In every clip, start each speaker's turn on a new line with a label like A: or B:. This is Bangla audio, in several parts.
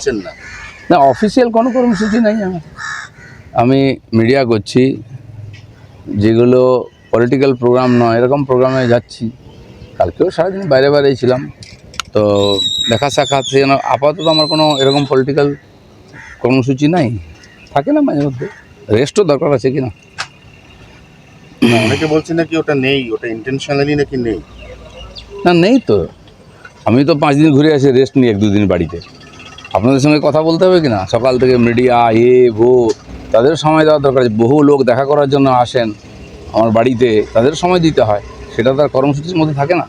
A: করছেন না?
B: না, অফিসিয়াল কোনো কর্মসূচি নাই আমি মিডিয়া করছি, যেগুলো পলিটিক্যাল প্রোগ্রাম নয় এরকম প্রোগ্রামে যাচ্ছি। কালকেও সারাদিন বাইরে বাইরেই ছিলাম, তো দেখা সাক্ষাৎ যেন আপাতত আমার কোনো এরকম পলিটিক্যাল কর্মসূচি নাই, থাকে না মাঝে মধ্যে, রেস্টও দরকার আছে কি না।
A: অনেকে বলছেন নাকি ওটা নেই, ওটা ইন্টেনশনালি নাকি নেই।
B: না, নেই তো। আমি তো 5 দিন ঘুরে আসি, রেস্ট নিই 1-2 দিন বাড়িতে। আপনাদের সঙ্গে কথা বলতে হবে কি না, সকাল থেকে মিডিয়া তাদের সময় দেওয়ার দরকার আছে। বহু লোক দেখা করার জন্য আসেন আমার বাড়িতে, তাদের সময় দিতে হয়, সেটা তার কর্মসূচির মধ্যে থাকে না।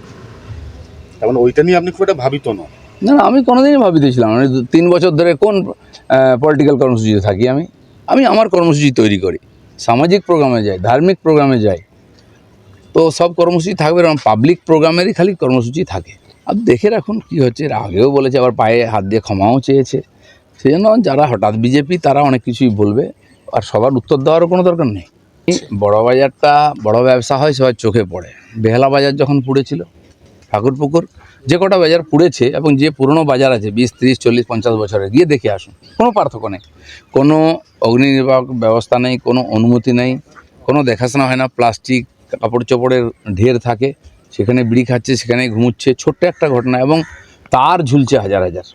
A: এখন ওইটা নিয়ে আপনি খুব একটা ভাবিত না?
B: না, আমি কোনোদিনই ভাবিতেছিলাম, আমি 3 বছর ধরে কোন পলিটিক্যাল কর্মসূচিতে থাকি। আমি আমার কর্মসূচি তৈরি করি, সামাজিক প্রোগ্রামে যাই, ধার্মিক প্রোগ্রামে যাই, তো সব কর্মসূচি থাকবে, এরকম পাবলিক প্রোগ্রামেরই খালি কর্মসূচি থাকে। আর দেখে রাখুন কী হচ্ছে। এর আগেও বলেছে, আবার পায়ে হাত দিয়ে ক্ষমাও চেয়েছে। সেই জন্য যারা হঠাৎ বিজেপি তারা অনেক কিছুই বলবে, আর সবার উত্তর দেওয়ারও কোনো দরকার নেই। বড় বাজারটা বড় ব্যবসা হয়, সবার চোখে পড়ে। বেহালা বাজার যখন পুড়েছিল, ঠাকুরপুকুর, যে কটা বাজার পুড়েছে এবং যে পুরনো বাজার আছে 20, 30, 40, 50 বছরে, গিয়ে দেখে আসুন, কোনো পার্থক্য নেই। কোনো অগ্নি নির্বাপক ব্যবস্থা নেই, কোনো অনুমতি নেই, কোনো দেখাশোনা হয় না। প্লাস্টিক কাপড় চোপড়ের ঢের থাকে, সেখানে বিড়ি খাচ্ছে, সেখানে ঘুমুচ্ছে। ছোট্ট একটা ঘটনা, এবং তার ঝুলছে হাজার হাজার,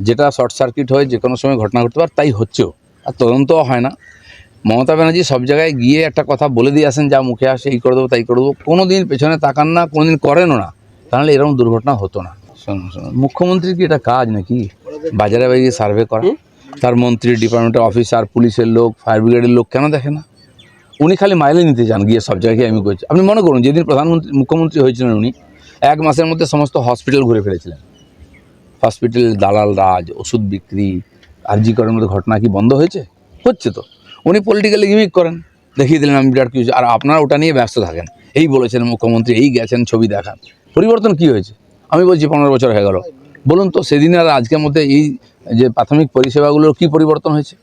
B: যেটা শর্ট সার্কিট হয়ে যে কোনো সময় ঘটনা ঘটতে পারে, তাই হচ্ছেও, আর তদন্তও হয় না। মমতা ব্যানার্জি সব জায়গায় গিয়ে একটা কথা বলে দিয়ে আসেন, যা মুখে আসে, এই করে দেবো তাই করে দেবো, কোনো দিন পেছনে তাকান না, কোনো দিন করেনও না। তাহলে এরকম দুর্ঘটনা হতো না। শুনুন, মুখ্যমন্ত্রীর কি এটা কাজ নাকি বাজারে বাইরে সার্ভে করা? তার মন্ত্রী, ডিপার্টমেন্টের অফিসার, পুলিশের লোক, ফায়ার ব্রিগেডের লোক কেন দেখে না? উনি খালি মাইলে নিতে চান গিয়ে সব জায়গায়। আমি করছি, আপনি মনে করুন যেদিন মুখ্যমন্ত্রী হয়েছিলেন, উনি 1 মাসের মধ্যে সমস্ত হসপিটাল ঘুরে ফেলেছিলেন। হসপিটাল দালাল রাজ, ওষুধ বিক্রি, আরজি করার মধ্যে ঘটনা কি বন্ধ হয়েছে? হচ্ছে তো। উনি পলিটিক্যালি গিমিক করেন, দেখিয়ে দিলেন আমি বিরাট কিছু, আর আপনারা ওটা নিয়ে ব্যস্ত থাকেন। এই বলেছেন মুখ্যমন্ত্রী, এই গেছেন, ছবি দেখান। পরিবর্তন কি হয়েছে? আমি বলছি 15 বছর হয়ে গেল। বলুন তো, সেদিন আর আজকের মধ্যে এই যে প্রাথমিক পরিষেবাগুলোর কি পরিবর্তন হয়েছে?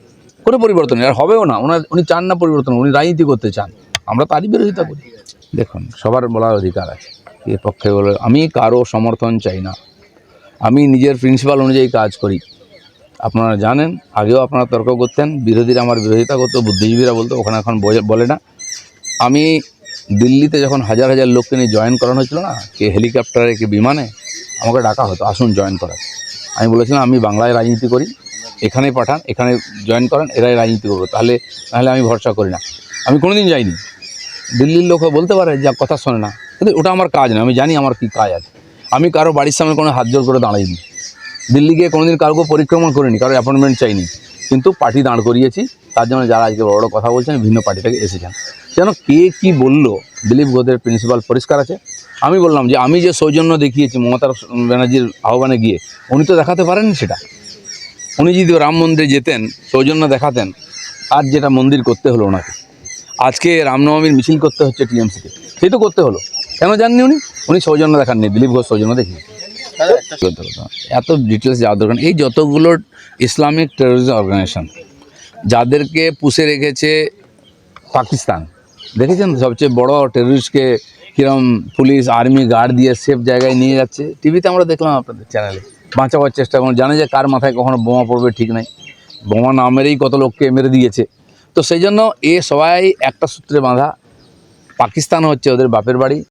B: কোনো পরিবর্তন নেই, আর হবেও না। উনি চান না পরিবর্তন, উনি রাজনীতি করতে চান, আমরা তারই বিরোধিতা করি। দেখুন, সবার বলার অধিকার আছে, এ পক্ষে বলে। আমি কারো সমর্থন চাই না, আমি নিজের প্রিন্সিপাল অনুযায়ী কাজ করি। আপনারা জানেন, আগেও আপনারা তর্ক করতেন, বিরোধীরা আমার বিরোধিতা করতো, বুদ্ধিজীবীরা বলতো, ওখানে এখন বলে না। আমি দিল্লিতে যখন হাজার হাজার লোককে নিয়ে জয়েন করানো হয়েছিল না, কে হেলিকপ্টারে, কে বিমানে, আমাকে ডাকা হতো, আসুন জয়েন করার। আমি বলেছিলাম, আমি বাংলায় রাজনীতি করি, এখানেই পাঠান, এখানে জয়েন করেন, এরাই রাজনীতি করবো, তাহলে আমি ভরসা করি না। আমি কোনোদিন যাইনি। দিল্লির লোকও বলতে পারে যা কথা শোনে না, কিন্তু ওটা আমার কাজ না। আমি জানি আমার কী কাজ আছে। আমি কারো বাড়ির সামনে কোনো হাত জোর করে দাঁড়াইনি, দিল্লি গিয়ে কোনোদিন কাউকে পরিক্রমণ করিনি, কারো অ্যাপয়েন্টমেন্ট চাইনি, কিন্তু পার্টি দাঁড় করিয়েছি। তার জন্য যারা আজকে বড় বড় কথা বলছেন, ভিন্ন পার্টি থেকে এসেছেন। যেন কে কী বললো, দিলীপ ঘোষের প্রিন্সিপাল পরিষ্কার আছে। আমি বললাম যে আমি যে সৌজন্য দেখিয়েছি মমতা ব্যানার্জির আহ্বানে গিয়ে, উনি তো দেখাতে পারেননি সেটা। উনি যদি রাম মন্দিরে যেতেন, সৌজন্য দেখাতেন, আর যেটা মন্দির করতে হলো ওনাকে, আজকে রামনবমীর মিছিল করতে হচ্ছে টিএমসিকে, সেই তো করতে হলো। কেন জাননি উনি সৌজন্য দেখাননি, দিলীপ ঘোষ সৌজন্য দেখিয়ে। এত ডিটেলস যাওয়ার দরকার। এই যতগুলো ইসলামিক টেরোরিজম অর্গানাইজেশন, যাদেরকে পুষে রেখেছে পাকিস্তান, দেখেছেন সবচেয়ে বড় টেরোরিস্টকে কীরকম পুলিশ, আর্মি, গার্ড দিয়ে সেফ জায়গায় নিয়ে যাচ্ছে। টিভিতে আমরা দেখলাম, আপনাদের চ্যানেলে, বাঁচাবার চেষ্টা করুন। জানে যে কার মাথায় কখনো বোমা পড়বে ঠিক নাই, বোমা না মেরেই কত লোককে মেরে দিয়েছে। তো সেই জন্য সবাই একটা সূত্রে বাঁধা। পাকিস্তান হচ্ছে ওদের বাপের বাড়ি,